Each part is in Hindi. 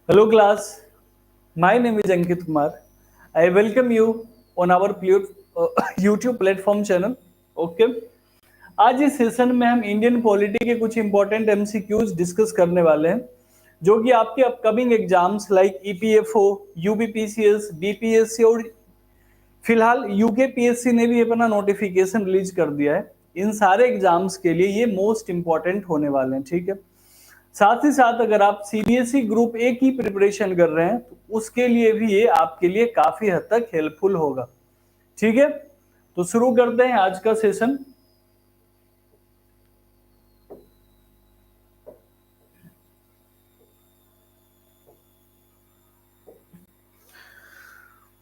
Hello class, my name is Ankit Kumar. I welcome you on our YouTube platform channel. Okay. आज इस सेशन में हम इंडियन पॉलिटी के कुछ इंपॉर्टेंट एमसीक्यूज डिस्कस करने वाले हैं जो कि आपके upcoming exams like EPFO, UBPCS, BPSC और फिलहाल यूकेपीएससी ने भी अपना नोटिफिकेशन रिलीज कर दिया है। इन सारे एग्जाम्स के लिए ये मोस्ट इंपॉर्टेंट होने वाले हैं। ठीक है। साथ ही साथ अगर आप सीबीएसई ग्रुप ए की प्रिपरेशन कर रहे हैं तो उसके लिए भी ये आपके लिए काफी हद तक हेल्पफुल होगा। ठीक है, तो शुरू करते हैं आज का सेशन।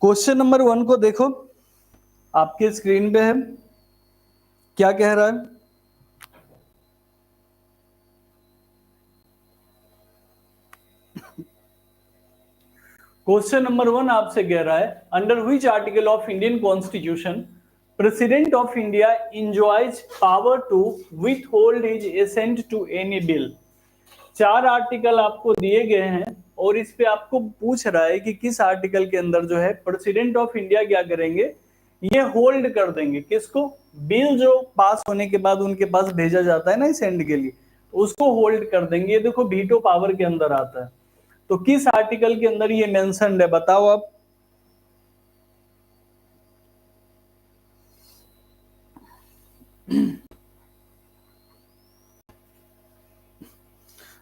क्वेश्चन नंबर 1 को देखो, आपके स्क्रीन पे है। क्या कह रहा है? क्वेश्चन नंबर 1 आपसे कह रहा है, under which article of Indian constitution president of India enjoys power to withhold his assent to any bill. 4 article आपको दिए गए हैं और इस पे आपको पूछ रहा है कि किस आर्टिकल के अंदर जो है प्रेसिडेंट ऑफ इंडिया क्या करेंगे, ये होल्ड कर देंगे। किसको? बिल जो पास होने के बाद उनके पास भेजा जाता है ना सेंड के लिए, उसको होल्ड कर देंगे। ये देखो वीटो पावर के अंदर आता है। तो किस आर्टिकल के अंदर ये मेंशन्ड है, बताओ आप।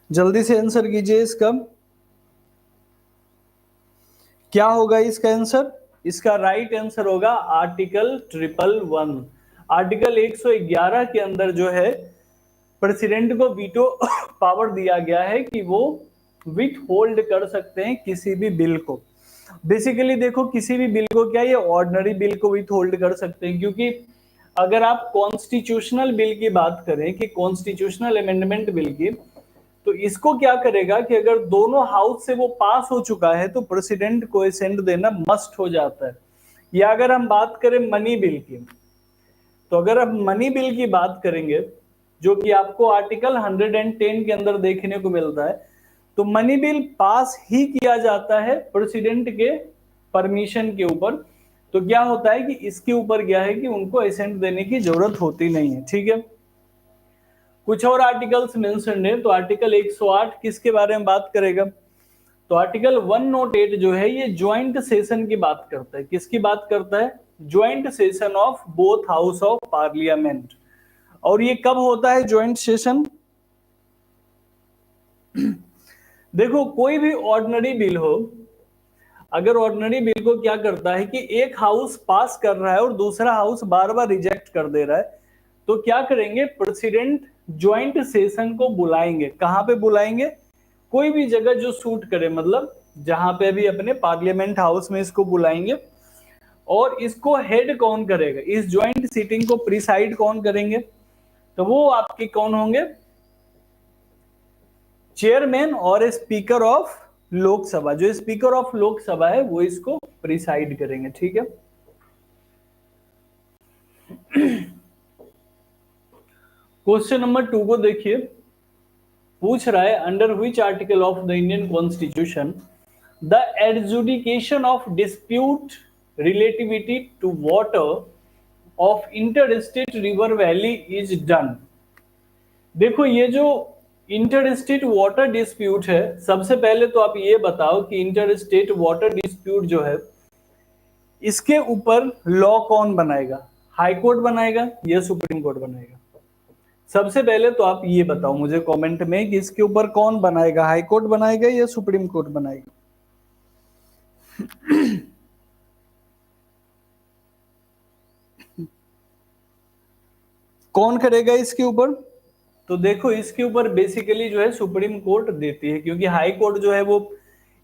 जल्दी से आंसर कीजिए इसका। क्या होगा इसका आंसर? इसका राइट आंसर होगा आर्टिकल 111। आर्टिकल 111 के अंदर जो है प्रेसिडेंट को वीटो पावर दिया गया है कि वो विथ होल्ड कर सकते हैं किसी भी बिल को। बेसिकली देखो, किसी भी बिल को क्या, ये ऑर्डिनरी बिल को विथ होल्ड कर सकते हैं, क्योंकि अगर आप कॉन्स्टिट्यूशनल बिल की बात करें कि कॉन्स्टिट्यूशनल अमेंडमेंट बिल की, तो इसको क्या करेगा कि अगर दोनों हाउस से वो पास हो चुका है तो प्रेसिडेंट को असेंट देना मस्ट हो जाता है। या अगर हम बात करें मनी बिल की, तो अगर हम मनी बिल की बात करेंगे जो कि आपको आर्टिकल 110 के अंदर देखने को मिलता है, तो मनी बिल पास ही किया जाता है प्रेसिडेंट के परमिशन के ऊपर। तो क्या होता है कि इसके ऊपर क्या है कि उनको असेंट देने की जरूरत होती नहीं है। ठीक है। कुछ और आर्टिकल्स मेंशन्ड है। तो आर्टिकल 108 किसके बारे में बात करेगा? तो आर्टिकल 108 जो है ये ज्वाइंट सेशन की बात करता है। किसकी बात करता है? Joint session of both house of parliament. और ये कब होता है ज्वाइंट सेशन? देखो, कोई भी ऑर्डिनरी बिल हो, अगर ऑर्डिनरी बिल को क्या करता है कि एक हाउस पास कर रहा है और दूसरा हाउस बार बार रिजेक्ट कर दे रहा है, तो क्या करेंगे, प्रेसिडेंट ज्वाइंट सेशन को बुलाएंगे। कहां पे बुलाएंगे? कोई भी जगह जो सूट करे, मतलब जहां पे भी अपने पार्लियामेंट हाउस में इसको बुलाएंगे। और इसको हेड कौन करेगा, इस ज्वाइंट सीटिंग को प्रिसाइड कौन करेंगे? तो वो आपके कौन होंगे? चेयरमैन और स्पीकर ऑफ लोकसभा। जो स्पीकर ऑफ लोकसभा है वो इसको प्रिसाइड करेंगे। ठीक है। क्वेश्चन नंबर 2 को देखिए, पूछ रहा है under which article of the Indian constitution the adjudication of dispute relativity to water of inter state river valley is done. देखो, ये जो इंटर स्टेट वाटर डिस्प्यूट है, सबसे पहले तो आप ये बताओ कि इंटर स्टेट वाटर डिस्प्यूट जो है इसके ऊपर लॉ कौन बनाएगा? हाई कोर्ट बनाएगा या सुप्रीम कोर्ट बनाएगा? सबसे पहले तो आप ये बताओ मुझे कमेंट में कि इसके ऊपर कौन बनाएगा, हाई कोर्ट बनाएगा या सुप्रीम कोर्ट बनाएगा? कौन करेगा इसके ऊपर? तो देखो, इसके ऊपर बेसिकली जो है सुप्रीम कोर्ट देती है, क्योंकि हाई कोर्ट जो है वो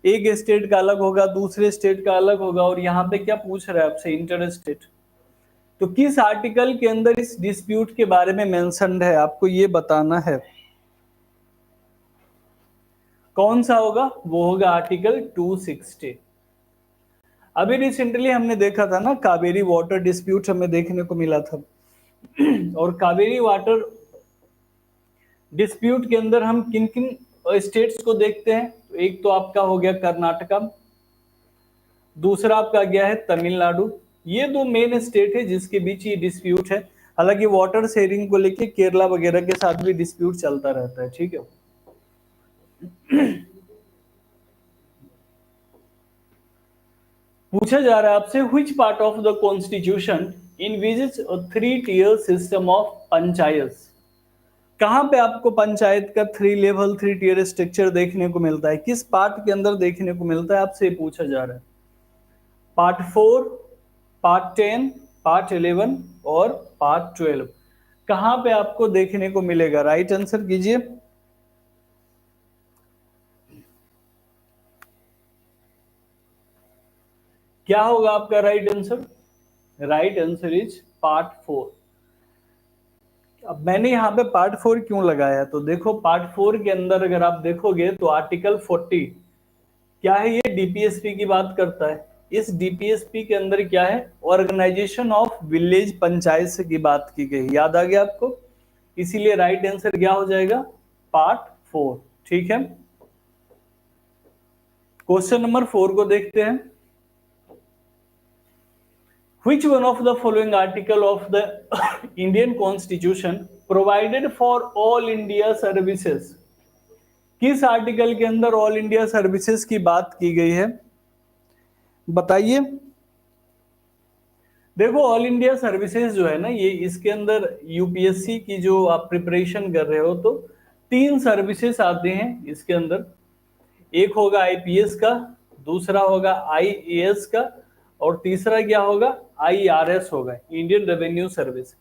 एक स्टेट का अलग होगा, दूसरे स्टेट का अलग होगा, और यहाँ पे क्या पूछ रहा है आपसे, इंटर स्टेट। तो किस आर्टिकल के अंदर इस डिस्प्यूट के बारे में मेंशन्ड है, आपको ये बताना है। कौन सा होगा? वो होगा आर्टिकल 260। अभी रिसेंटली हमने देखा था ना, कावेरी वाटर डिस्प्यूट हमें देखने को मिला था। और कावेरी वाटर डिस्प्यूट के अंदर हम किन किन स्टेट्स को देखते हैं? तो एक तो आपका हो गया कर्नाटका, दूसरा आपका गया है तमिलनाडु। ये दो मेन स्टेट है जिसके बीच ये डिस्प्यूट है। हालांकि वाटर शेयरिंग को लेके केरला वगैरह के साथ भी डिस्प्यूट चलता रहता है, ठीक है। पूछा जा रहा है आपसे, which part of the constitution envisages a 3 tier system of panchayat. कहां पे आपको पंचायत का 3 level 3 tier स्ट्रक्चर देखने को मिलता है, किस पार्ट के अंदर देखने को मिलता है, आपसे पूछा जा रहा है। पार्ट 4, पार्ट 10, पार्ट 11 और पार्ट 12, कहां पे आपको देखने को मिलेगा? राइट आंसर कीजिए। क्या होगा आपका right answer? Right answer is part 4। अब मैंने यहाँ पे पार्ट 4 क्यों लगाया, तो देखो पार्ट 4 के अंदर अगर आप देखोगे तो आर्टिकल 40 क्या है, ये डीपीएसपी की बात करता है। इस डीपीएसपी के अंदर क्या है, ऑर्गेनाइजेशन ऑफ विलेज पंचायत से की बात की गई। याद आ गया आपको? इसीलिए राइट आंसर क्या हो जाएगा? पार्ट 4, ठीक है। क्वेश्चन नंबर 4 को देखते हैं। Which one of the following article of the Indian Constitution provided for all India services? किस आर्टिकल के अंदर ऑल इंडिया सर्विसेज की बात की गई है, बताइए। देखो ऑल इंडिया सर्विसेज जो है ना, ये इसके अंदर यूपीएससी की जो आप प्रिपरेशन कर रहे हो तो 3 सर्विसेज आते हैं इसके अंदर। एक होगा आईपीएस का, दूसरा होगा आईएएस का, और तीसरा क्या होगा? आईआरएस होगा, इंडियन रेवेन्यू सर्विस।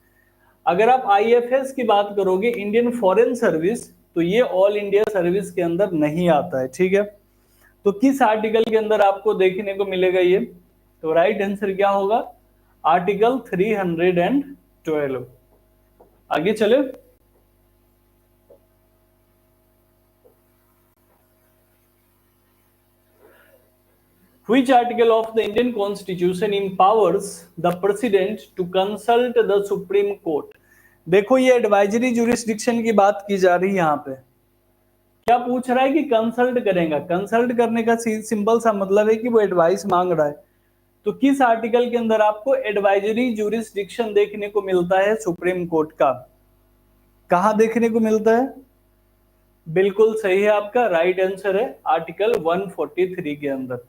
अगर आप आईएफएस की बात करोगे, इंडियन फॉरेन सर्विस, तो ये ऑल इंडिया सर्विस के अंदर नहीं आता है, ठीक है। तो किस आर्टिकल के अंदर आपको देखने को मिलेगा ये? तो राइट आंसर क्या होगा? आर्टिकल 312। आगे चले। Which article of the Indian Constitution empowers the President to consult the Supreme Court? देखो ये एडवाइजरी जुरिस्डिक्शन की बात की जा रही है यहाँ पे। क्या पूछ रहा है कि कंसल्ट करेगा? कंसल्ट करने का सिंपल सा मतलब है कि वो एडवाइस मांग रहा है। तो किस आर्टिकल के अंदर आपको एडवाइजरी जुरिस्डिक्शन देखने को मिलता है सुप्रीम कोर्ट का? कहां देखने को मिलता है? बिल्कुल सही है, आपका राइट आंसर है आर्टिकल 143 के अंदर।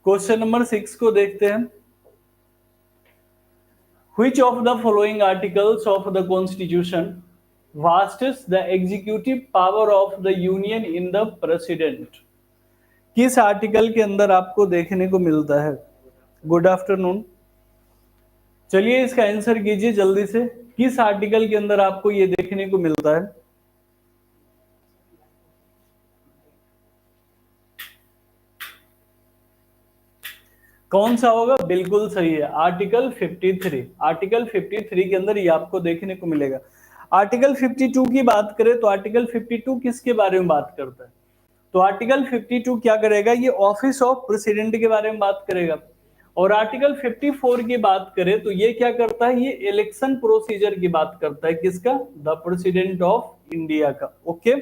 क्वेश्चन नंबर 6 को देखते हैं। Which of the following articles of the Constitution vests the executive power of the Union in the President? किस आर्टिकल के अंदर आपको देखने को मिलता है? Good afternoon. चलिए इसका आंसर कीजिए जल्दी से। किस आर्टिकल के अंदर आपको ये देखने को मिलता है? कौन सा होगा? बिल्कुल सही है, आर्टिकल 53। आर्टिकल 53 के अंदर ये आपको देखने को मिलेगा। आर्टिकल 52 की बात करें तो आर्टिकल 52 किसके बारे में बात करता है? तो आर्टिकल 52 क्या करेगा? ये ऑफिस ऑफ प्रेसिडेंट के बारे में बात करेगा। और आर्टिकल 54 की बात करें तो ये क्या करता है? ये इलेक्शन प्रोसीजर की बात करता है। किसका? द प्रेसिडेंट ऑफ इंडिया का। ओके,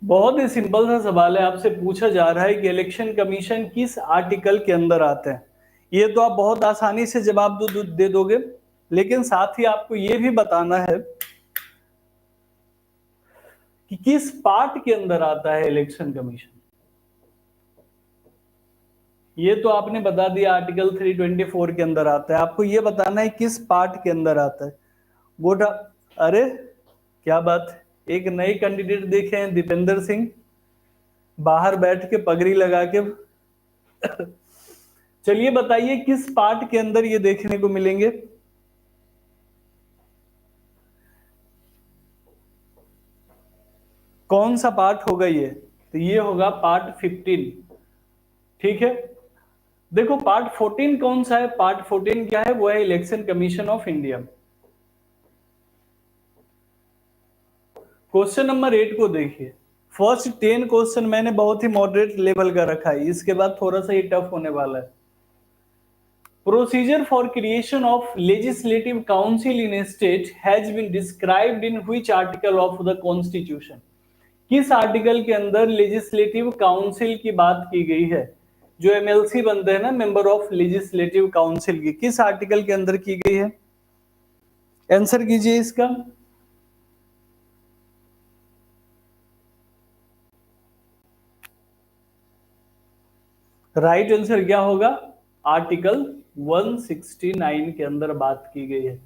बहुत ही सिंपल सा सवाल है, आपसे पूछा जा रहा है कि इलेक्शन कमीशन किस आर्टिकल के अंदर आता है। ये तो आप बहुत आसानी से जवाब दे दोगे, लेकिन साथ ही आपको ये भी बताना है कि किस पार्ट के अंदर आता है इलेक्शन कमीशन। ये तो आपने बता दिया, आर्टिकल 324 के अंदर आता है। आपको ये बताना है किस पार्ट के अंदर आता है। गुड। अरे क्या बात है, एक नए कैंडिडेट देखे हैं, दीपेंद्र सिंह, बाहर बैठ के पगड़ी लगा के। चलिए बताइए किस पार्ट के अंदर ये देखने को मिलेंगे? कौन सा पार्ट होगा ये? तो ये होगा पार्ट 15, ठीक है। देखो पार्ट 14 कौन सा है? पार्ट 14 क्या है? वो है election commission of India. Question number 8 को देखिए। फर्स्ट 10 क्वेश्चन मैंने बहुत ही मॉडरेट लेवल का रखा है, इसके बाद थोड़ा सा ये टफ होने वाला है। Procedure for creation of legislative council in a state has been described in which article of the constitution? किस आर्टिकल के अंदर लेजिस्लेटिव काउंसिल की बात की गई है? जो एमएलसी बनते हैं ना, मेंबर ऑफ लेजिस्लेटिव काउंसिल, की किस आर्टिकल के अंदर की गई है? आंसर कीजिए इसका। राइट आंसर क्या होगा? आर्टिकल 169 के अंदर बात की गई है।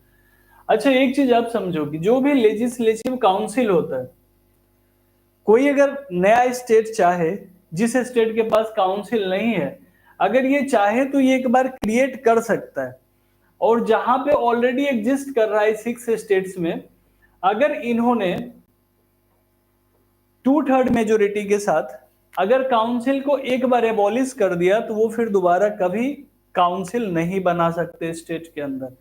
अच्छा, एक चीज आप समझो कि जो भी लेजिस्लेटिव काउंसिल होता है, कोई अगर नया स्टेट चाहे, जिस स्टेट के पास काउंसिल नहीं है, अगर ये चाहे तो ये एक बार क्रिएट कर सकता है। और जहां पे ऑलरेडी एग्जिस्ट कर रहा है 6 स्टेट्स में, अगर इन्होंने 2/3 मेजोरिटी के साथ अगर काउंसिल को एक बार एबॉलिश कर दिया, तो वो फिर दोबारा कभी काउंसिल नहीं बना सकते स्टेट के अंदर।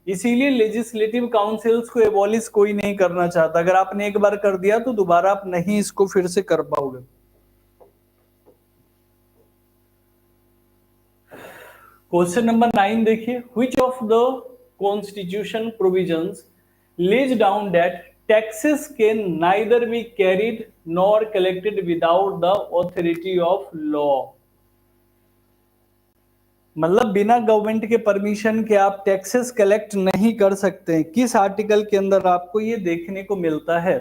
इसीलिए लेजिस्लेटिव काउंसिल्स को एबॉलिश कोई नहीं करना चाहता। अगर आपने एक बार कर दिया तो दोबारा आप नहीं इसको फिर से कर पाओगे। क्वेश्चन नंबर 9 देखिए, which of the constitution provisions lays down that taxes can neither be carried nor collected without the authority of law? मतलब बिना गवर्नमेंट के परमिशन के आप टैक्सेस कलेक्ट नहीं कर सकते। किस आर्टिकल के अंदर आपको ये देखने को मिलता है?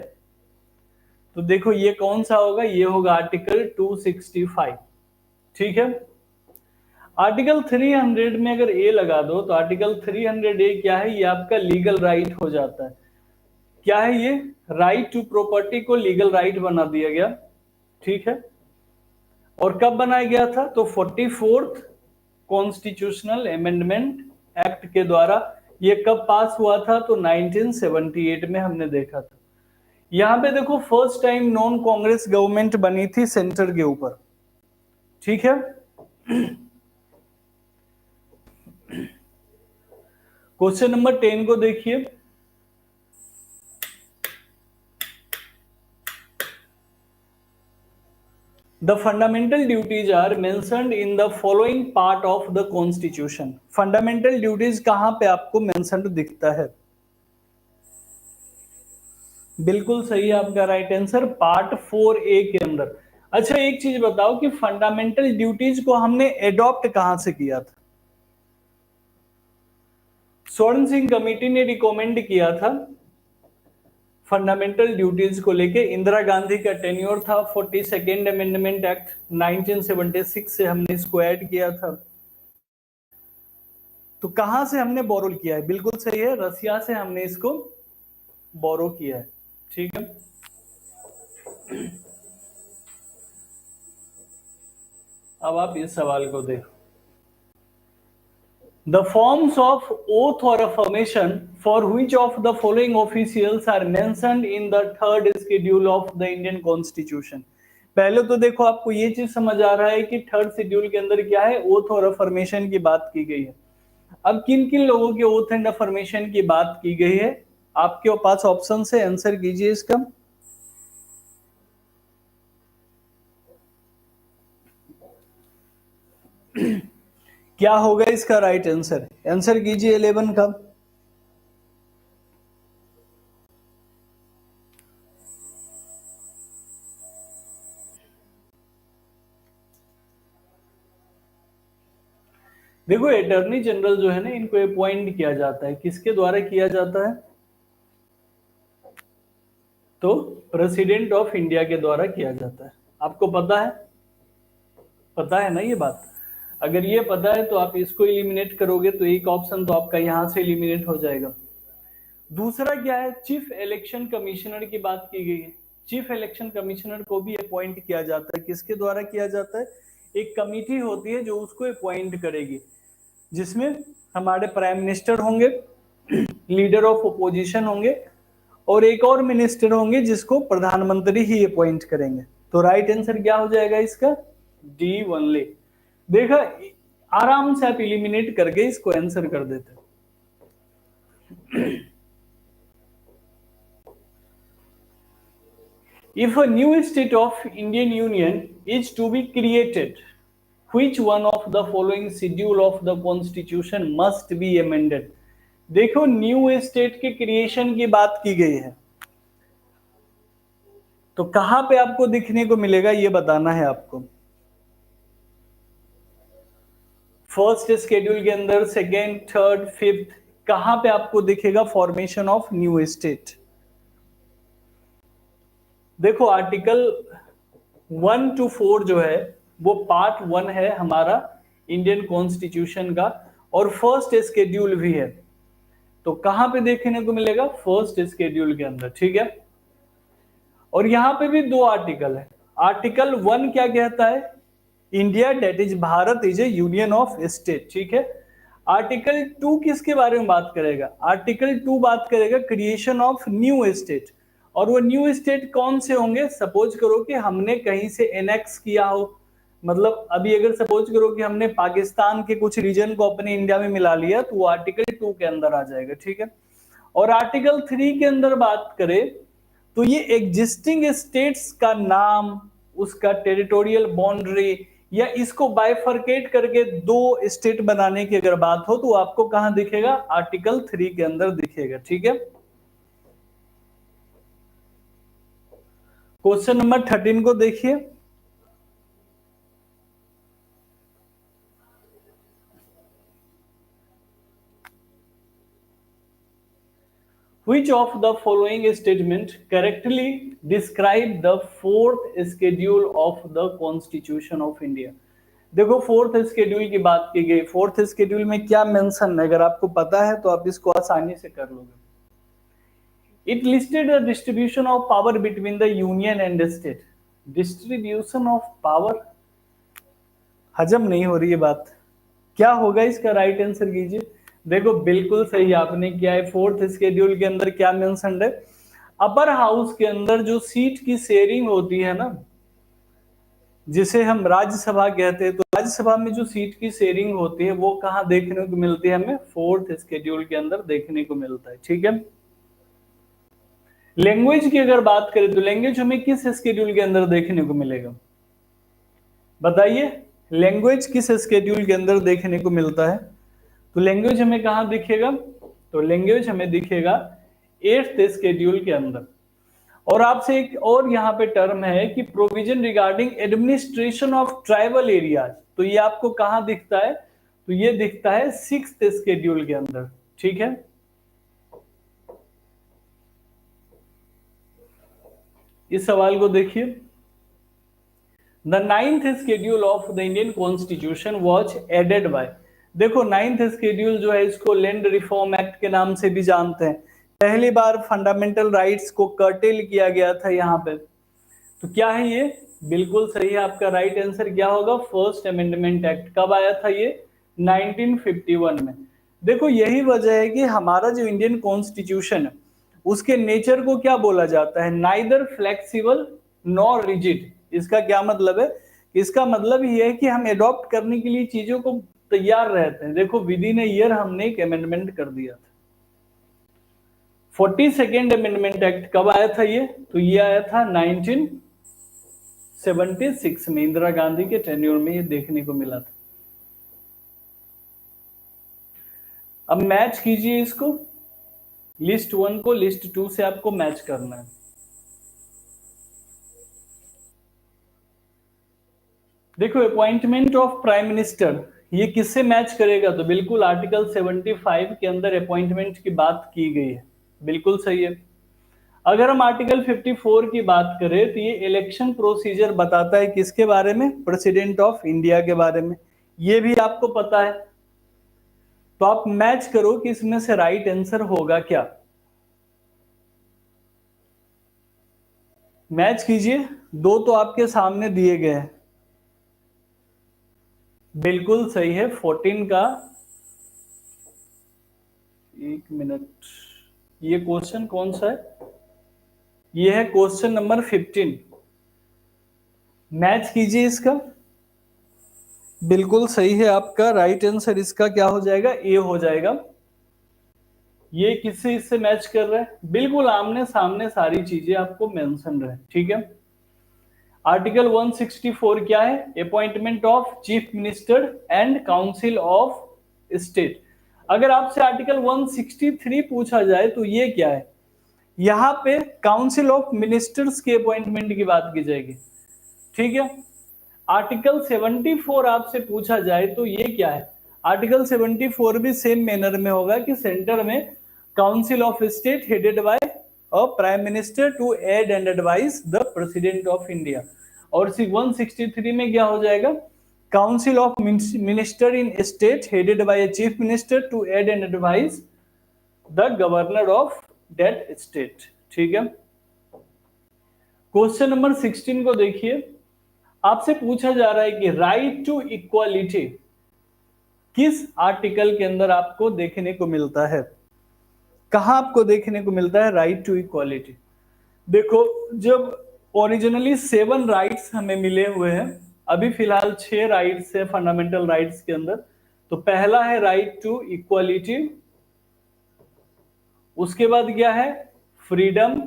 तो देखो ये कौन सा होगा? ये होगा आर्टिकल 265। ठीक है। आर्टिकल 300 में अगर ए लगा दो तो आर्टिकल 300 ए क्या है? ये आपका लीगल राइट हो जाता है। क्या है ये? राइट टू प्रॉपर्टी को लीगल राइट बना दिया गया। ठीक है। और कब बनाया गया था? तो 44th कॉन्स्टिट्यूशनल अमेंडमेंट एक्ट के द्वारा। ये कब पास हुआ था? तो 1978 में हमने देखा था। यहां पे देखो first time non Congress government बनी थी सेंटर के ऊपर। ठीक है। क्वेश्चन नंबर 10 को देखिए, The fundamental duties are mentioned in the following part of the Constitution. Fundamental duties कहां पे आपको mentioned दिखता है? बिल्कुल सही आपका राइट आंसर, पार्ट 4A के अंदर। अच्छा, एक चीज बताओ कि फंडामेंटल ड्यूटीज को हमने एडॉप्ट कहां से किया था? स्वर्ण सिंह कमेटी ने रिकमेंड किया था फंडामेंटल ड्यूटीज को लेके। इंदिरा गांधी का टेन्योर था। 42nd अमेंडमेंट एक्ट 1976 से हमने इसको ऐड किया था। तो कहां से हमने बोरो किया है? बिल्कुल सही है, रसिया से हमने इसको बोरो किया है। ठीक है। अब आप इस सवाल को देखो, The forms of oath or affirmation for which of the following officials are mentioned in the 3rd schedule of the Indian Constitution? पहले तो देखो आपको ये चीज समझ आ रहा है कि 3rd शेड्यूल के अंदर क्या है? ओथ और अफर्मेशन की बात की गई है। अब किन किन लोगों के ओथ एंड अफर्मेशन की बात की गई है? आपके पास ऑप्शन से आंसर कीजिए इसका। क्या होगा इसका राइट आंसर? आंसर कीजिए 11 का। देखो अटॉर्नी जनरल जो है ना, इनको अपॉइंट किया जाता है। किसके द्वारा किया जाता है? तो प्रेसिडेंट ऑफ इंडिया के द्वारा किया जाता है। आपको पता है? पता है ना ये बात? अगर ये पता है तो आप इसको एलिमिनेट करोगे तो एक ऑप्शन तो आपका यहां से एलिमिनेट हो जाएगा। दूसरा क्या है? चीफ इलेक्शन कमिश्नर की बात की गई है। चीफ इलेक्शन कमिश्नर को भी अपॉइंट किया जाता है। किसके द्वारा किया जाता है? एक कमिटी होती है जो उसको अपॉइंट करेगी, जिसमें हमारे प्राइम मिनिस्टर होंगे, लीडर ऑफ ओपोजिशन होंगे, और एक और मिनिस्टर होंगे जिसको प्रधानमंत्री ही अपॉइंट करेंगे। तो राइट आंसर क्या हो जाएगा इसका? D only. देखा, आराम से आप इलिमिनेट करके इसको आंसर कर देते। If a new state of Indian Union is to be created, which one of the following schedule of the constitution must be amended. देखो न्यू स्टेट के क्रिएशन की बात की गई है, तो कहां पे आपको दिखने को मिलेगा ये बताना है आपको। फर्स्ट शेड्यूल के अंदर, सेकेंड, थर्ड, फिफ्थ, कहां पे आपको दिखेगा फॉर्मेशन ऑफ न्यू स्टेट। देखो आर्टिकल 1 to 4 जो है वो पार्ट 1 है हमारा इंडियन कॉन्स्टिट्यूशन का, और फर्स्ट शेड्यूल भी है। तो कहां पे देखने को मिलेगा, फर्स्ट शेड्यूल के अंदर, ठीक है। और यहां पे भी दो आर्टिकल है। आर्टिकल 1 क्या कहता है, India that is Bharat is a union of state, ठीक है। आर्टिकल 2 किसके बारे में बात करेगा, आर्टिकल 2 बात करेगा क्रिएशन ऑफ न्यू स्टेट। और वो न्यू स्टेट कौन से होंगे, सपोज करो कि हमने कहीं से एनेक्स किया हो, मतलब अभी अगर सपोज करो कि हमने पाकिस्तान के कुछ रीजन को अपने इंडिया में मिला लिया, तो वो आर्टिकल 2 के अंदर आ जाएगा, ठीक है। और आर्टिकल 3 के अंदर बात करें तो ये एग्जिस्टिंग स्टेट्स का नाम, उसका टेरिटोरियल बाउंड्री, या इसको बाइफरकेट करके दो स्टेट बनाने की अगर बात हो तो आपको कहां दिखेगा, आर्टिकल 3 के अंदर दिखेगा, ठीक है। क्वेश्चन नंबर 13 को देखिए। Which of the following statement correctly describe the fourth schedule of the Constitution of India? देखो फोर्थ शेड्यूल की बात की गई, फोर्थ शेड्यूल में क्या मेंशन है, अगर आपको पता है तो आप इसको आसानी से कर लोगे। It listed the distribution of power between the union and state. Distribution of power, हजम नहीं हो रही है बात, क्या होगा इसका राइट आंसर कीजिए। देखो बिल्कुल सही आपने किया है। फोर्थ शेड्यूल के अंदर क्या मेंशन है, अपर हाउस के अंदर जो सीट की शेयरिंग होती है ना, जिसे हम राज्यसभा कहते हैं, तो राज्यसभा में जो सीट की शेयरिंग होती है वो कहां देखने को मिलती है, हमें फोर्थ शेड्यूल के अंदर देखने को मिलता है, ठीक है। लैंग्वेज की अगर बात करें तो लैंग्वेज हमें किस शेड्यूल के अंदर देखने को मिलेगा, बताइए। लैंग्वेज किस शेड्यूल के अंदर देखने को मिलता है, तो लैंग्वेज हमें कहां दिखेगा, तो लैंग्वेज हमें दिखेगा 8th शेड्यूल के अंदर। और आपसे एक और यहाँ पे टर्म है कि provision regarding administration of tribal areas, तो ये आपको कहां दिखता है, तो ये दिखता है 6th शेड्यूल के अंदर, ठीक है। इस सवाल को देखिए। The 9th schedule of the Indian constitution was added by, देखो 9th शेड्यूल जो है इसको लैंड रिफॉर्म एक्ट के नाम से भी जानते हैं। पहली बार फंडामेंटल राइट्स को कर्टेल किया गया था यहाँ पे, तो क्या है ये, बिल्कुल सही है आपका राइट आंसर क्या होगा, फर्स्ट अमेंडमेंट एक्ट। कब आया था ये, 1951 में। देखो यही वजह है कि हमारा जो इंडियन कॉन्स्टिट्यूशन है उसके नेचर को क्या बोला जाता है, नाइदर फ्लेक्सिबल नॉर रिजिड। इसका क्या मतलब है, इसका मतलब ये है कि हम एडॉप्ट करने के लिए चीजों को तैयार रहते हैं। देखो विद इन ए ईयर हमने एक अमेंडमेंट कर दिया था। 42nd अमेंडमेंट एक्ट कब आया था ये, तो ये आया था 1976 में, इंदिरा गांधी के टेन्योर में ये देखने को मिला था। अब मैच कीजिए इसको, लिस्ट 1 को लिस्ट 2 से आपको मैच करना है। देखो अपॉइंटमेंट ऑफ प्राइम मिनिस्टर, ये किससे मैच करेगा, तो बिल्कुल आर्टिकल 75 के अंदर अपॉइंटमेंट की बात की गई है, बिल्कुल सही है। अगर हम आर्टिकल 54 की बात करें तो ये इलेक्शन प्रोसीजर बताता है किसके बारे में, प्रेसिडेंट ऑफ इंडिया के बारे में, ये भी आपको पता है। तो आप मैच करो कि इसमें से राइट आंसर होगा क्या, मैच कीजिए। दो तो आपके सामने दिए गए हैं, बिल्कुल सही है 14 का। एक मिनट, ये क्वेश्चन कौन सा है, ये है क्वेश्चन नंबर 15। मैच कीजिए इसका, बिल्कुल सही है आपका राइट आंसर, इसका क्या हो जाएगा, ए हो जाएगा। ये किससे इससे मैच कर रहा है, बिल्कुल आमने सामने सारी चीजें आपको मेंशन रहे, ठीक है। आर्टिकल 164 क्या है? Appointment of chief minister and council of state. अगर आपसे आर्टिकल 163 पूछा जाए तो ये क्या है? यहाँ पे काउंसिल ऑफ मिनिस्टर्स के अपॉइंटमेंट की बात की जाएगी, ठीक है। आर्टिकल 74 आपसे पूछा जाए तो ये क्या है? आर्टिकल 74 भी सेम मैनर में होगा कि सेंटर में council of state headed by a prime minister to aid and advise the president of India. और 163 में क्या हो जाएगा? Council of minister in state headed by a chief minister to aid and advise the governor of that state, ठीक है। क्वेश्चन नंबर 16 को देखिए। आपसे पूछा जा रहा है कि राइट टू इक्वालिटी किस आर्टिकल के अंदर आपको देखने को मिलता है? कहां आपको देखने को मिलता है राइट टू इक्वालिटी? देखो, जब ओरिजिनली 7 राइट्स हमें मिले हुए हैं, अभी फिलहाल 6 राइट्स है फंडामेंटल राइट्स के अंदर। तो पहला है राइट टू इक्वालिटी, उसके बाद क्या है? फ्रीडम,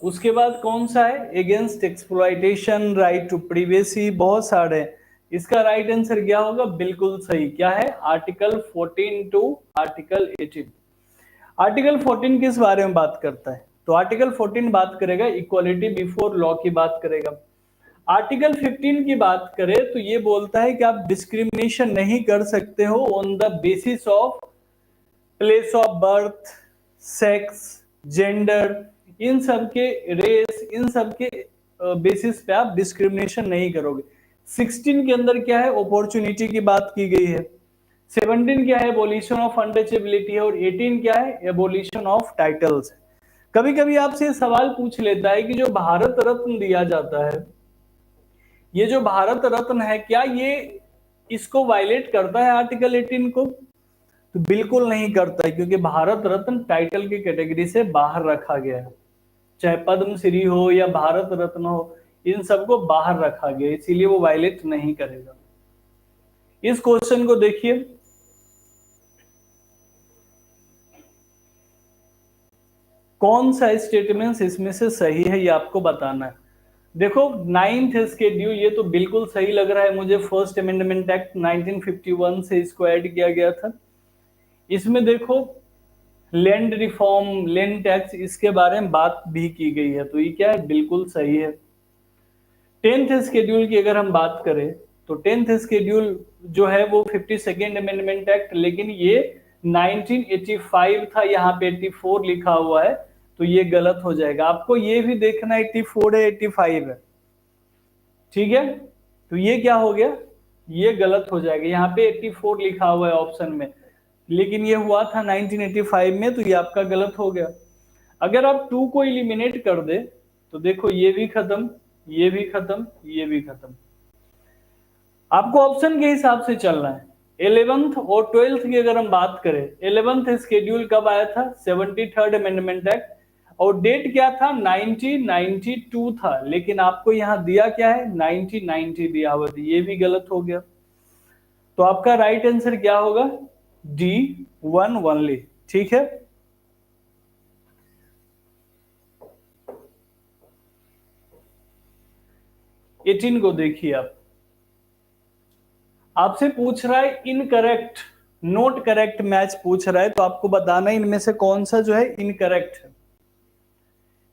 उसके बाद कौन सा है? Against exploitation, right to privacy, बहुत सारे हैं। इसका राइट आंसर क्या होगा? बिल्कुल सही, क्या है? Article 14 to article 18। आर्टिकल 14 किस बारे में बात करता है? तो आर्टिकल 14 बात करेगा इक्वालिटी बिफोर लॉ की बात करेगा। आर्टिकल 15 की बात करें तो ये बोलता है कि आप डिस्क्रिमिनेशन नहीं कर सकते हो on the basis of place of birth, sex, gender, इन सब के रेस, इन सब के बेसिस पे आप डिस्क्रिमिनेशन नहीं करोगे। 16 के अंदर क्या है? अपॉर्चुनिटी की बात की गई है। 17 क्या है? एबोलिशन ऑफ अनटचेबिलिटी है। और 18 क्या है? एबोलिशन ऑफ टाइटल्स है। कभी कभी आपसे सवाल पूछ लेता है कि जो भारत रत्न दिया जाता है, ये जो भारत रत्न है, क्या ये इसको वायलेट करता है आर्टिकल 18 को? तो बिल्कुल नहीं करता है, क्योंकि भारत रत्न टाइटल की कैटेगरी से बाहर रखा गया है। चाहे पद्म श्री हो या भारत रत्न हो, इन सबको बाहर रखा गया, इसीलिए वो वायलेट नहीं करेगा। इस क्वेश्चन को देखिए। कौन सा स्टेटमेंट इसमें से सही है ये आपको बताना है। देखो, 9th शेड्यूल, ये तो बिल्कुल सही लग रहा है मुझे। फर्स्ट अमेंडमेंट एक्ट 1951 से इसको ऐड किया गया था। इसमें देखो, लैंड रिफॉर्म, लैंड टैक्स, इसके बारे में बात भी की गई है, तो ये क्या है? बिल्कुल सही है। 10th शेड्यूल की अगर हम बात करें तो 10th शेड्यूल जो है वो 52nd अमेंडमेंट एक्ट, लेकिन ये 1985 था, यहाँ पे 84 लिखा हुआ है, तो ये गलत हो जाएगा। आपको ये भी देखना 84 है 85 है, ठीक है। तो ये क्या हो गया? ये गलत हो जाएगा। यहाँ पे 84 लिखा हुआ है ऑप्शन में, लेकिन ये हुआ था 1985 में, तो ये आपका गलत हो गया। अगर आप 2 को इलिमिनेट कर दे तो देखो, ये भी खत्म, ये भी खत्म, ये भी खत्म। आपको ऑप्शन के हिसाब से चलना है। 11th और 12th की अगर हम बात करें, 11th शेड्यूल कब आया था? 73rd अमेंडमेंट एक्ट, और डेट क्या था? 1992 था, लेकिन आपको यहां दिया क्या है? 1990 दिया हुआ था, ये भी गलत हो गया। तो आपका राइट आंसर क्या होगा? D1 ओनली, ठीक है। एटीन को देखिए आप। आपसे पूछ रहा है इनकरेक्ट, नोट करेक्ट मैच पूछ रहा है, तो आपको बताना है इनमें से कौन सा जो है इनकरेक्ट है।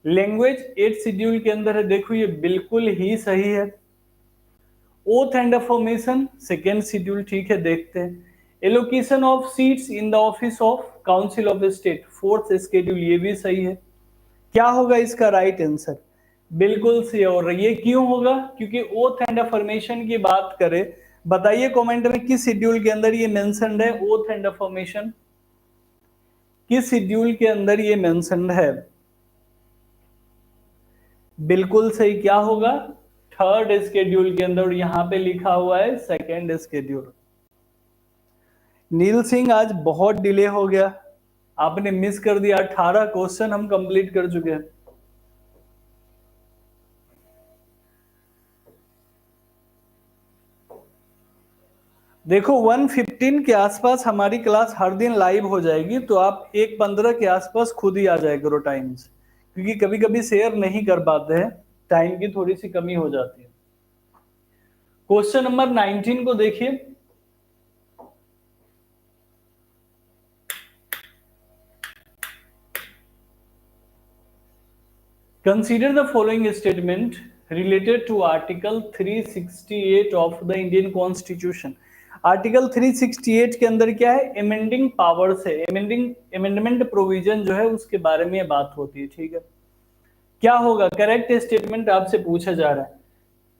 लैंग्वेज 8 शेड्यूल के अंदर है, देखो ये बिल्कुल ही सही है। Oath and affirmation 2nd schedule, ठीक है, देखते हैं। Allocation of seats in the office of council of state 4th schedule, ये भी सही है। क्या होगा इसका राइट आंसर? बिल्कुल सही। और ये क्यों होगा? क्योंकि ओथ एंड अफर्मेशन की बात करें, बताइए कमेंट में किस शेड्यूल के अंदर ये मेंशन्ड है? ओथ एंड अफर्मेशन किस शेड्यूल के अंदर ये मेंशन्ड है? बिल्कुल सही, क्या होगा? 3rd शेड्यूल के अंदर, यहां पे लिखा हुआ है 2nd शेड्यूल। नील सिंह, आज बहुत डिले हो गया, आपने मिस कर दिया। 18 क्वेश्चन हम कंप्लीट कर चुके हैं। देखो, 1:15 के आसपास हमारी क्लास हर दिन लाइव हो जाएगी, तो आप 1:15 के आसपास खुद ही आ जाया करो टाइम से, क्योंकि कभी कभी शेयर नहीं कर पाते हैं, टाइम की थोड़ी सी कमी हो जाती है। क्वेश्चन नंबर 19 को देखिए। Consider the following statement related to article 368 of the Indian constitution. Article 368 के अंदर क्या है, एमेंडिंग पावर्स है, एमेंडमेंट प्रोविजन जो है उसके बारे में बात होती है। ठीक है, क्या होगा करेक्ट स्टेटमेंट आपसे पूछा जा रहा है।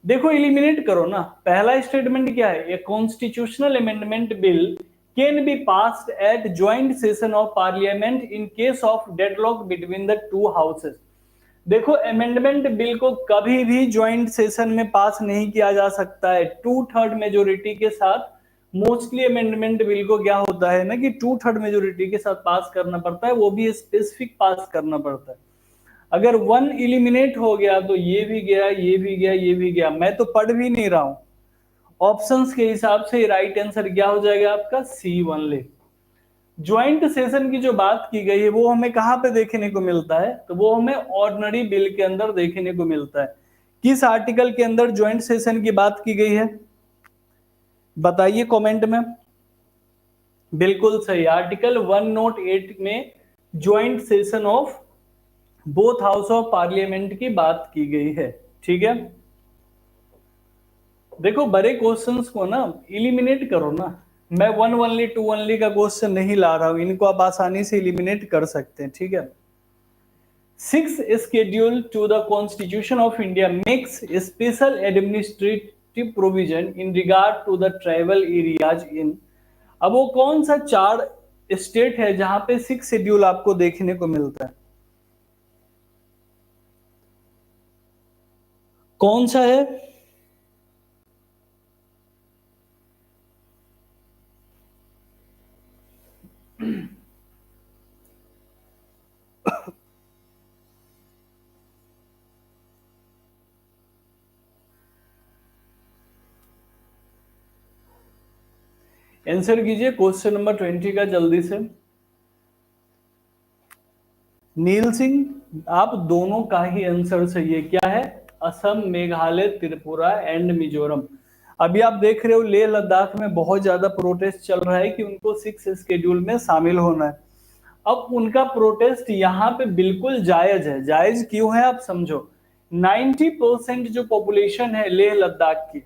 देखो इलिमिनेट करो ना। पहला स्टेटमेंट क्या है, a constitutional amendment bill can be passed at joint session of parliament in case of deadlock between the two houses. देखो अमेंडमेंट बिल को कभी भी ज्वाइंट सेशन में पास नहीं किया जा सकता है, 2/3 मेजोरिटी के साथ। मोस्टली अमेंडमेंट बिल को क्या होता है ना कि 2/3 मेजोरिटी के साथ पास करना पड़ता है, वो भी स्पेसिफिक पास करना पड़ता है। अगर वन इलिमिनेट हो गया तो ये भी गया, ये भी गया, ये भी गया। मैं तो पढ़ भी नहीं रहा हूं, ऑप्शंस के हिसाब से राइट आंसर क्या हो जाएगा आपका, सी ओनली। ज्वाइंट सेशन की जो बात की गई है वो हमें कहां पे देखने को मिलता है, तो वो हमें ऑर्डिनरी बिल के अंदर देखने को मिलता है। किस आर्टिकल के अंदर ज्वाइंट सेशन की बात की गई है, बताइए कमेंट में। बिल्कुल सही, आर्टिकल 108 में joint session of both house of parliament की बात की गई है। ठीक है, देखो बड़े क्वेश्चंस को ना इलिमिनेट करो ना। मैं 1 ओनली 2 ओनली का क्वेश्चन नहीं ला रहा हूं, इनको आप आसानी से इलिमिनेट कर सकते हैं। ठीक है, 6 schedule to the Constitution of India makes a special administrative provision in regard to the tribal areas in। अब वो कौन सा 4 स्टेट है जहां पे 6 शेड्यूल आपको देखने को मिलता है, कौन सा है? आंसर कीजिए क्वेश्चन नंबर 20 का जल्दी से। नील सिंह, आप दोनों का ही आंसर सही है। क्या है, असम, मेघालय, त्रिपुरा एंड मिजोरम। अभी आप देख रहे हो लेह लद्दाख में बहुत ज्यादा प्रोटेस्ट चल रहा है कि उनको 6 शेड्यूल में शामिल होना है। अब उनका प्रोटेस्ट यहाँ पे बिल्कुल जायज है। जायज क्यों है आप समझो, 90% जो पॉपुलेशन है लेह लद्दाख की,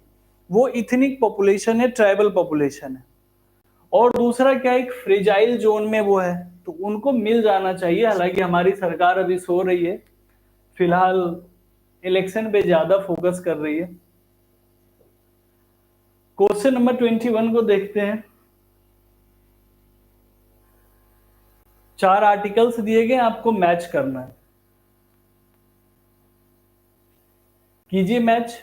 वो इथनिक पॉपुलेशन है, ट्राइबल पॉपुलेशन है। और दूसरा क्या, एक फ्रेजाइल जोन में वो है, तो उनको मिल जाना चाहिए। हालांकि हमारी सरकार अभी सो रही है, फिलहाल इलेक्शन पे ज्यादा फोकस कर रही है। क्वेश्चन नंबर 21 को देखते हैं। 4 आर्टिकल्स दिए गए, आपको मैच करना है, कीजिए मैच।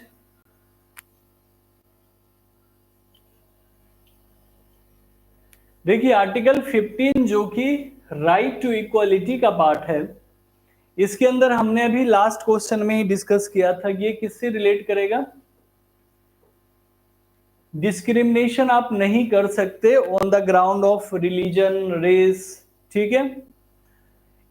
देखिए आर्टिकल 15 जो कि राइट टू इक्वालिटी का पार्ट है, इसके अंदर हमने अभी लास्ट क्वेश्चन में ही डिस्कस किया था कि ये किससे रिलेट करेगा। डिस्क्रिमिनेशन आप नहीं कर सकते on the ground of religion, race. ठीक है,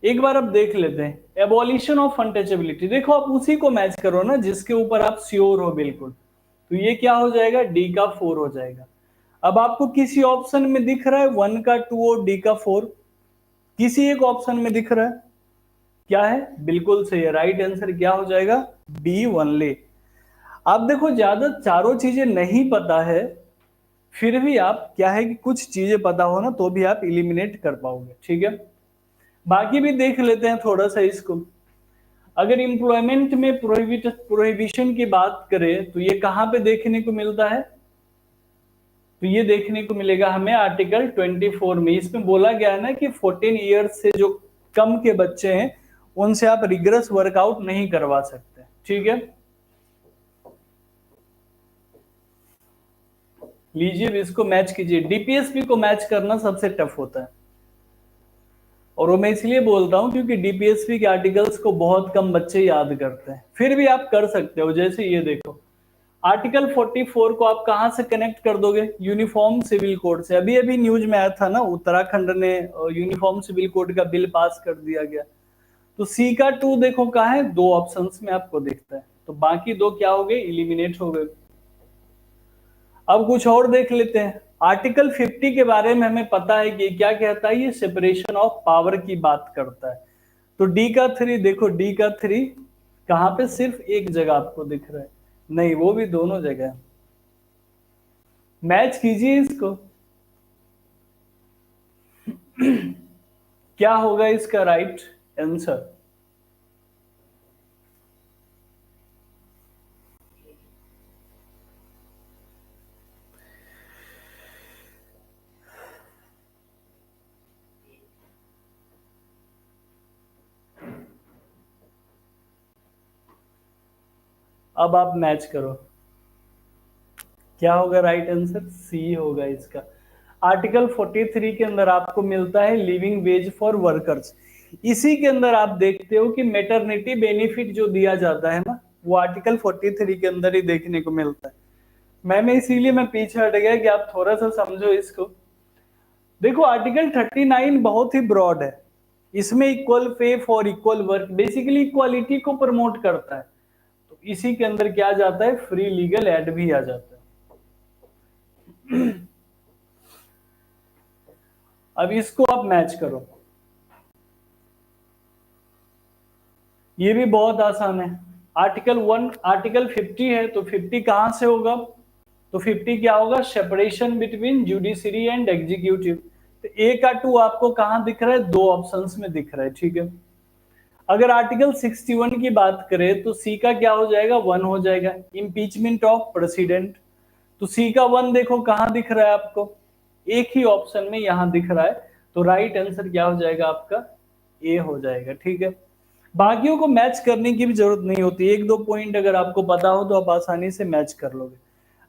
एक बार अब देख लेते हैं एबॉलिशन ऑफ अनटचेबिलिटी। देखो आप उसी को मैच करो ना जिसके ऊपर आप श्योर हो बिल्कुल, तो ये क्या हो जाएगा, डी का 4 हो जाएगा। अब आपको किसी ऑप्शन में दिख रहा है 1 का 2 और डी का 4, किसी एक ऑप्शन में दिख रहा है, क्या है, बिल्कुल सही है। राइट आंसर क्या हो जाएगा, बी ओनली। आप देखो ज्यादा चारों चीजें नहीं पता है, फिर भी आप क्या है कि कुछ चीजें पता हो ना तो भी आप इलिमिनेट कर पाओगे। ठीक है, बाकी भी देख लेते हैं थोड़ा सा इसको। अगर एम्प्लॉयमेंट में प्रोहिबिशन की बात करें तो ये कहां पे देखने को मिलता है, तो ये देखने को मिलेगा हमें आर्टिकल 24 में। इसमें बोला गया है ना कि 14 ईयर्स से जो कम के बच्चे हैं उनसे आप रिग्रेस वर्कआउट नहीं करवा सकते। ठीक है, लीजिए इसको मैच कीजिए। डीपीएसपी को मैच करना सबसे टफ होता है, और वो मैं इसलिए बोलता हूं क्योंकि डीपीएसपी के आर्टिकल्स को बहुत कम बच्चे याद करते हैं। फिर भी आप कर सकते हो, जैसे ये देखो आर्टिकल 44 को आप कहां से कनेक्ट कर दोगे, यूनिफॉर्म सिविल कोड से। अभी अभी न्यूज में आया था ना, उत्तराखंड ने यूनिफॉर्म सिविल कोड का बिल पास कर दिया गया, तो सी का 2 देखो कहाँ है, दो ऑप्शंस में आपको दिखता है, तो बाकी दो क्या हो गए, इलिमिनेट हो गए। अब कुछ और देख लेते हैं। आर्टिकल 50 के बारे में हमें पता है कि क्या कहता है, ये सेपरेशन ऑफ पावर की बात करता है। तो डी का 3 देखो, डी का 3 कहां पे, सिर्फ एक जगह आपको दिख रहा है, नहीं वो भी दोनों जगह है। मैच कीजिए इसको, क्या होगा इसका राइट आंसर। अब आप मैच करो, क्या होगा राइट आंसर, सी होगा इसका। आर्टिकल 43 के अंदर आपको मिलता है लिविंग वेज फॉर वर्कर्स। इसी के अंदर आप देखते हो कि मेटरनिटी बेनिफिट जो दिया जाता है ना, वो आर्टिकल 43 के अंदर ही देखने को मिलता है। मैं इसीलिए मैं पीछे हट गया कि आप थोड़ा सा समझो इसको। देखो आर्टिकल 39 बहुत ही ब्रॉड है, इसमें equal pay for equal work, basically equality को प्रमोट करता है। तो इसी के अंदर क्या जाता है, फ्री लीगल एड भी आ जाता है। अब इसको आप मैच करो, ये भी बहुत आसान है। आर्टिकल 1 आर्टिकल 50 है, तो 50 कहां से होगा, तो 50 क्या होगा, separation between judiciary and executive. तो ए का 2 आपको कहां दिख रहा है, दो ऑप्शंस में दिख रहा है, ठीक है। अगर आर्टिकल 61 की बात करें तो सी का क्या हो जाएगा, 1 हो जाएगा, इम्पीचमेंट ऑफ प्रेसिडेंट। तो सी का 1 देखो कहां दिख रहा है आपको, एक ही ऑप्शन में यहां दिख रहा है, तो राइट आंसर क्या हो जाएगा आपका, ए हो जाएगा, ठीक है। बाकियों को मैच करने की भी जरूरत नहीं होती, एक दो पॉइंट अगर आपको पता हो तो आप आसानी से मैच कर लोगे।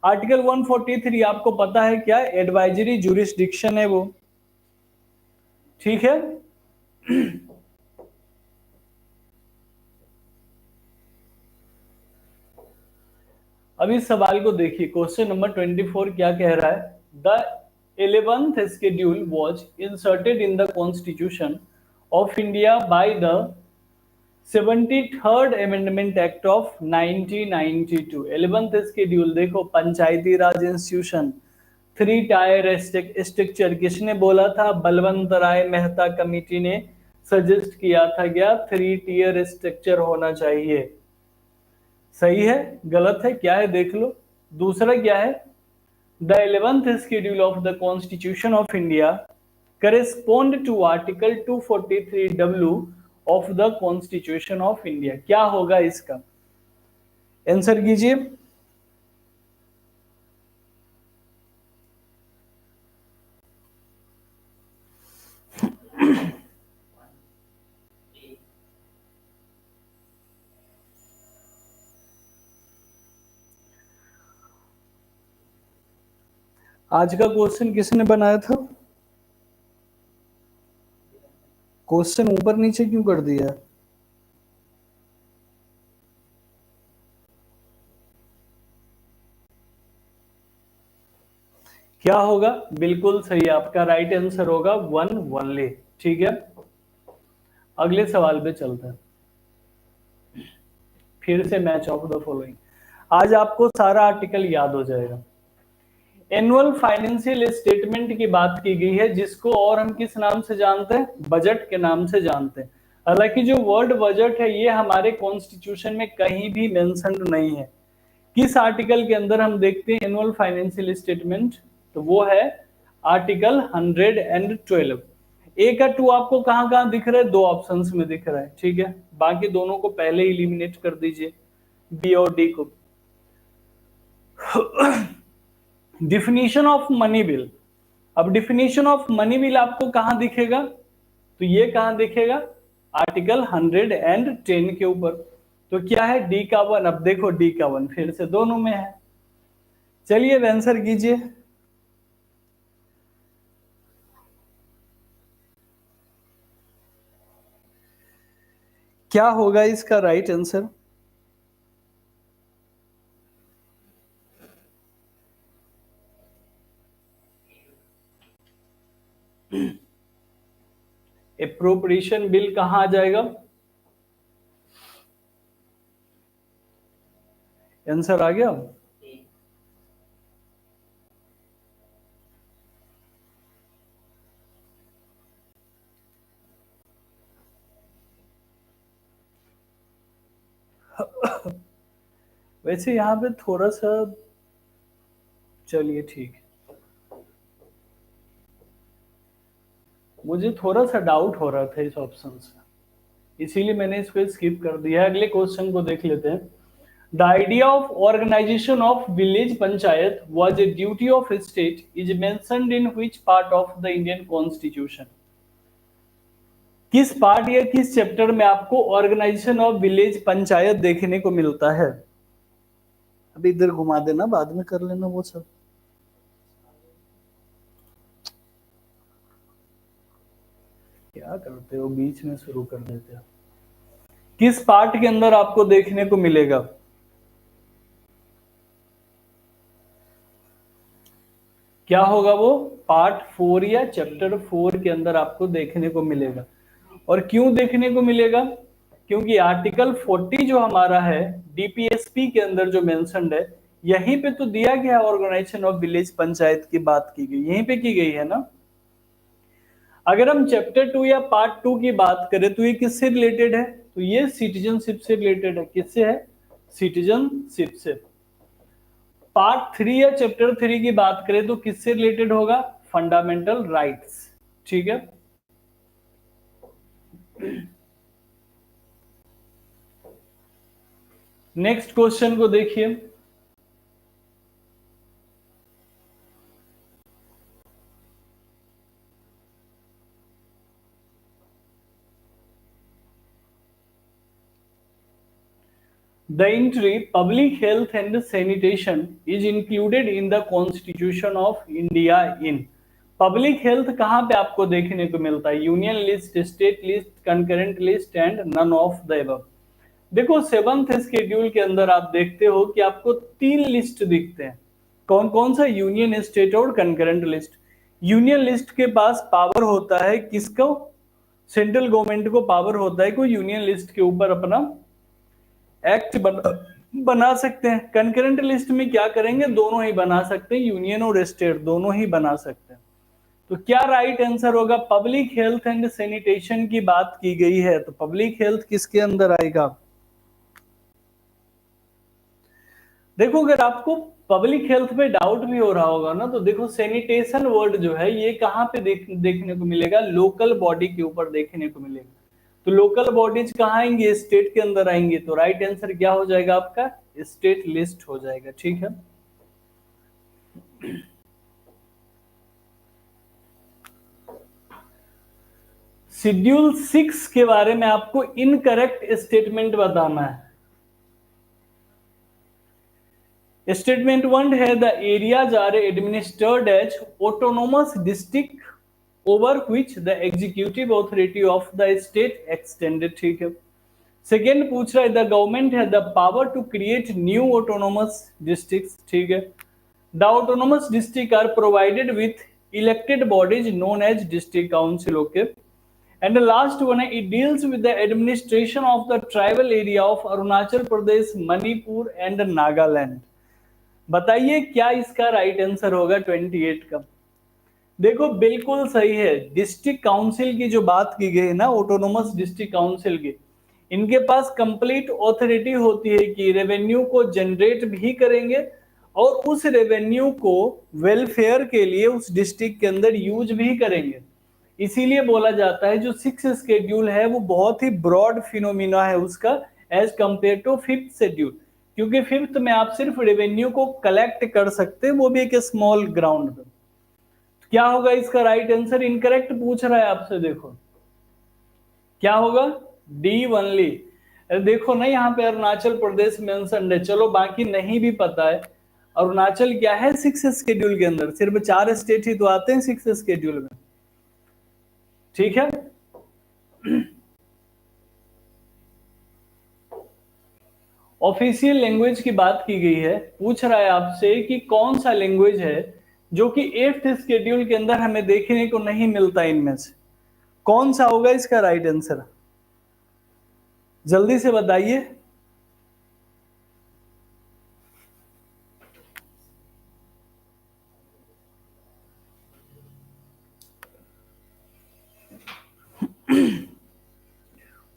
आर्टिकल 143 आपको पता है क्या, एडवाइजरी जुरिस्डिक्शन है वो, ठीक है। अब इस सवाल को देखिए, क्वेश्चन नंबर 24 क्या कह रहा है, the 11th schedule was inserted in the constitution of India by the 73rd amendment act of 1992। 11th schedule देखो, पंचायती राज इंस्टीट्यूशन, थ्री टायर स्ट्रक्चर, किसने बोला था, बलवंत राय मेहता कमेटी ने सजेस्ट किया था, क्या थ्री टीयर स्ट्रक्चर होना चाहिए। सही है, गलत है, क्या है देख लो। दूसरा क्या है, the 11th schedule of the constitution of India correspond to article 243W of the constitution of India. क्या होगा इसका आंसर कीजिए। आज का क्वेश्चन किसने बनाया था, क्वेश्चन ऊपर नीचे क्यों कर दिया। क्या होगा, बिल्कुल सही, आपका राइट आंसर होगा 1 ओनली, ठीक है। अगले सवाल पे चलते हैं, फिर से मैच ऑफ द फॉलोइंग। आज आपको सारा आर्टिकल याद हो जाएगा। एनुअल फाइनेंशियल स्टेटमेंट की बात की गई है, जिसको और हम किस नाम से जानते हैं, बजट के नाम से जानते हैं। हालांकि जो वर्ड बजट है ये हमारे कॉन्स्टिट्यूशन में कहीं भी मेंशन्ड नहीं है। किस आर्टिकल के अंदर हम देखते हैं एनुअल फाइनेंशियल स्टेटमेंट, तो वो है आर्टिकल 112। ए का 2 आपको कहां कहां दिख रहा है, दो ऑप्शंस में दिख रहा है, ठीक है। बाकी दोनों को पहले इलिमिनेट कर दीजिए, बी और डी को। डिफिनीशन ऑफ मनी बिल, अब डिफिनीशन ऑफ मनी बिल आपको कहां दिखेगा, तो ये कहां दिखेगा, आर्टिकल 110 के ऊपर। तो क्या है, डी का 1, अब देखो डी का 1 फिर से दोनों में है। चलिए अब आंसर कीजिए। क्या होगा इसका राइट आंसर, एप्रोप्रिएशन बिल कहां आ जाएगा, आंसर आ गया। वैसे यहाँ पे थोड़ा सा, चलिए ठीक है, मुझे थोड़ा सा डाउट हो रहा था इस ऑप्शन से, इसीलिए मैंने इसको स्किप कर दिया। अगले क्वेश्चन को देख लेते हैं। The idea of organisation of village panchayat was a duty of state is mentioned in which part of the Indian constitution. किस पार्ट या किस चैप्टर में आपको ऑर्गेनाइजेशन ऑफ विलेज पंचायत देखने को मिलता है? अभी इधर घुमा देना, बाद में कर लेना वो सब। क्या करते हो, बीच में शुरू कर देते हो। किस पार्ट के अंदर आपको देखने को मिलेगा? क्या होगा वो? पार्ट 4 या चैप्टर 4 के अंदर आपको देखने को मिलेगा। और क्यों देखने को मिलेगा? क्योंकि आर्टिकल 40 जो हमारा है डीपीएसपी के अंदर जो मेंशन्ड है, यहीं पे तो दिया गया ऑर्गेनाइजेशन ऑफ विलेज पंचायत की बात की गई, यहीं पे की गई है ना। अगर हम चैप्टर 2 या पार्ट 2 की बात करें तो ये किससे रिलेटेड है? तो ये सिटीजनशिप से रिलेटेड है। किससे है? सिटीजनशिप से। पार्ट 3 या चैप्टर 3 की बात करें तो किससे रिलेटेड होगा? Fundamental rights. ठीक है। नेक्स्ट क्वेश्चन को देखिए। The entry public health and sanitation is included in the Constitution of India in। Public health कहां पे आपको देखने को मिलता है? Union list, state list, concurrent list and none of the above. देखो 7th शेड्यूल के अंदर आप देखते हो कि आपको 3 लिस्ट दिखते हैं। कौन कौन सा? यूनियन, स्टेट और कंकरेंट लिस्ट। यूनियन लिस्ट के पास पावर होता है किसको? सेंट्रल गवर्नमेंट को पावर होता है कोई यूनियन लिस्ट के ऊपर अपना एक्ट बना सकते हैं। कंकरेंट लिस्ट में क्या करेंगे? दोनों ही बना सकते हैं, यूनियन और स्टेट दोनों ही बना सकते हैं। तो क्या राइट आंसर होगा? पब्लिक हेल्थ एंड सैनिटेशन की बात की गई है, तो पब्लिक हेल्थ किसके अंदर आएगा? देखो अगर आपको पब्लिक हेल्थ पे डाउट भी हो रहा होगा ना, तो देखो सैनिटेशन वर्ड जो है ये कहां पे देखने को मिलेगा? लोकल बॉडी के ऊपर देखने को मिलेगा। तो लोकल बॉडीज कहाँ आएंगे? स्टेट के अंदर आएंगे। तो राइट आंसर क्या हो जाएगा आपका? स्टेट लिस्ट हो जाएगा। ठीक है। शेड्यूल 6 के बारे में आपको इनकरेक्ट स्टेटमेंट बताना है। स्टेटमेंट 1 है the areas are administered as autonomous district over which the executive authority of the state extended. ठीक है। सेकेंड पूछ रहा है द गवर्नमेंट है the power to create new autonomous district. ठीक है। The autonomous district are provided with elected bodies known as district council. Okay. And the last one है it deals with the administration of the tribal area of Arunachal Pradesh, Manipur and Nagaland. बताइए क्या इसका राइट आंसर होगा 28 का? देखो बिल्कुल सही है। डिस्ट्रिक्ट काउंसिल की जो बात की गई है ना, ऑटोनोमस डिस्ट्रिक्ट काउंसिल की, इनके पास कंप्लीट ऑथोरिटी होती है कि रेवेन्यू को जनरेट भी करेंगे और उस रेवेन्यू को वेलफेयर के लिए उस डिस्ट्रिक्ट के अंदर यूज भी करेंगे। इसीलिए बोला जाता है जो 6 शेड्यूल है वो बहुत ही ब्रॉड फिनोमिना है उसका as compare to 5th schedule, क्योंकि 5th में आप सिर्फ रेवेन्यू को कलेक्ट कर सकते हैं, वो भी एक स्मॉल ग्राउंड पे। क्या होगा इसका राइट आंसर? इनकरेक्ट पूछ रहा है आपसे। देखो क्या होगा? D only. देखो ना यहाँ पे अरुणाचल प्रदेश मेंशन है, चलो बाकी नहीं भी पता है। अरुणाचल क्या है 6 शेड्यूल के अंदर? सिर्फ 4 स्टेट ही तो आते हैं 6 शेड्यूल में। ठीक है। ऑफिशियल लैंग्वेज की बात की गई है। पूछ रहा है आपसे कि कौन सा लैंग्वेज है जो कि 8th शेड्यूल के अंदर हमें देखने को नहीं मिलता, इनमें से कौन सा होगा इसका राइट आंसर? जल्दी से बताइए।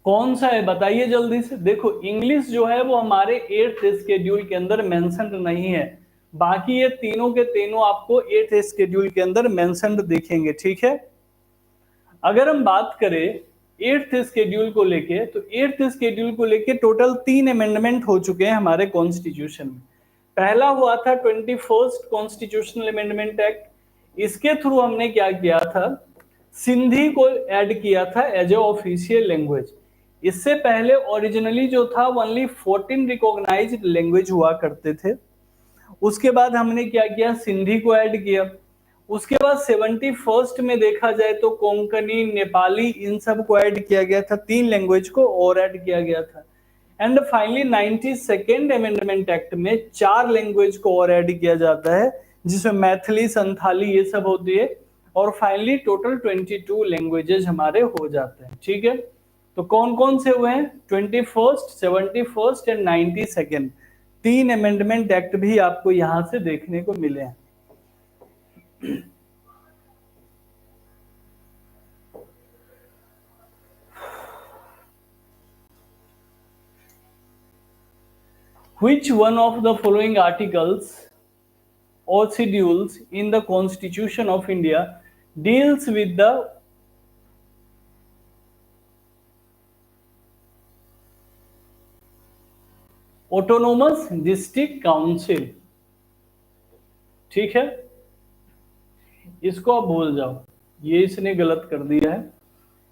कौन सा है बताइए जल्दी से। देखो इंग्लिश जो है वो हमारे 8th स्केड्यूल के अंदर मेंशन नहीं है, बाकी ये तीनों के तीनों आपको 8th स्केड्यूल के अंदर मेंशन दिखेंगे, ठीक है। अगर हम बात करें 8th स्केड्यूल को लेके, तो 8th स्केड्यूल को लेके टोटल 3 अमेंडमेंट हो चुके हैं हमारे कॉन्स्टिट्यूशन में। पहला हुआ था 21st कॉन्स्टिट्यूशनल अमेंडमेंट एक्ट। इसके थ्रू हमने क्या किया था, सिंधी को ऐड किया था एज ए ऑफिशियल लैंग्वेज। इससे पहले ओरिजिनली जो था ओनली 14 रिकॉग्नाइज्ड लैंग्वेज हुआ करते थे। उसके बाद हमने क्या किया, सिंधी को ऐड किया। उसके बाद 71st में देखा जाए तो कोंकणी, नेपाली, इन सब को ऐड किया गया था, 3 लैंग्वेज को और ऐड किया गया था। And finally 92nd amendment act में 4 लैंग्वेज को और ऐड किया जाता है, जिसमें मैथिली, संथाली ये सब होती है। और फाइनली टोटल 22 लैंग्वेजेस हमारे हो जाते हैं, ठीक है। तो कौन कौन से हुए हैं, 21st, 71st and 92nd, 3 amendment act भी आपको यहां से देखने को मिले हैं। Which one of the following articles or schedules in the Constitution of India deals with the autonomous district council? ठीक है, इसको आप भूल जाओ, ये इसने गलत कर दिया है,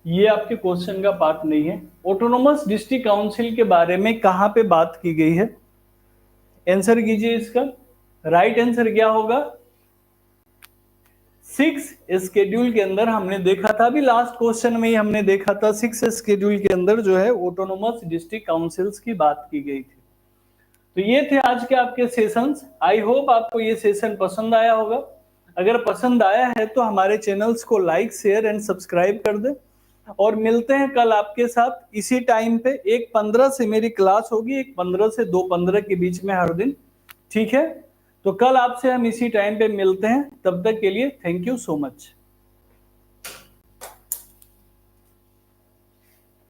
ये आपके क्वेश्चन का पार्ट नहीं है। ऑटोनोमस डिस्ट्रिक्ट काउंसिल के बारे में कहां पे बात की गई है, आंसर कीजिए इसका। राइट आंसर क्या होगा, 6 स्केड्यूल के अंदर हमने देखा था, अभी लास्ट क्वेश्चन में ही हमने देखा था, 6 स्केड्यूल के अंदर जो है ऑटोनोमस डिस्ट्रिक्ट काउंसिल्स की बात की गई थी। तो ये थे आज के आपके सेशंस। आई होप आपको ये सेशन पसंद आया होगा। अगर पसंद आया है तो हमारे चैनल्स को लाइक, शेयर एंड सब्सक्राइब कर दे। और मिलते हैं कल आपके साथ इसी टाइम पे। 1:15 से मेरी क्लास होगी, 1:15 से 2:15 के बीच में हर दिन, ठीक है। तो कल आपसे हम इसी टाइम पे मिलते हैं, तब तक के लिए थैंक यू सो मच।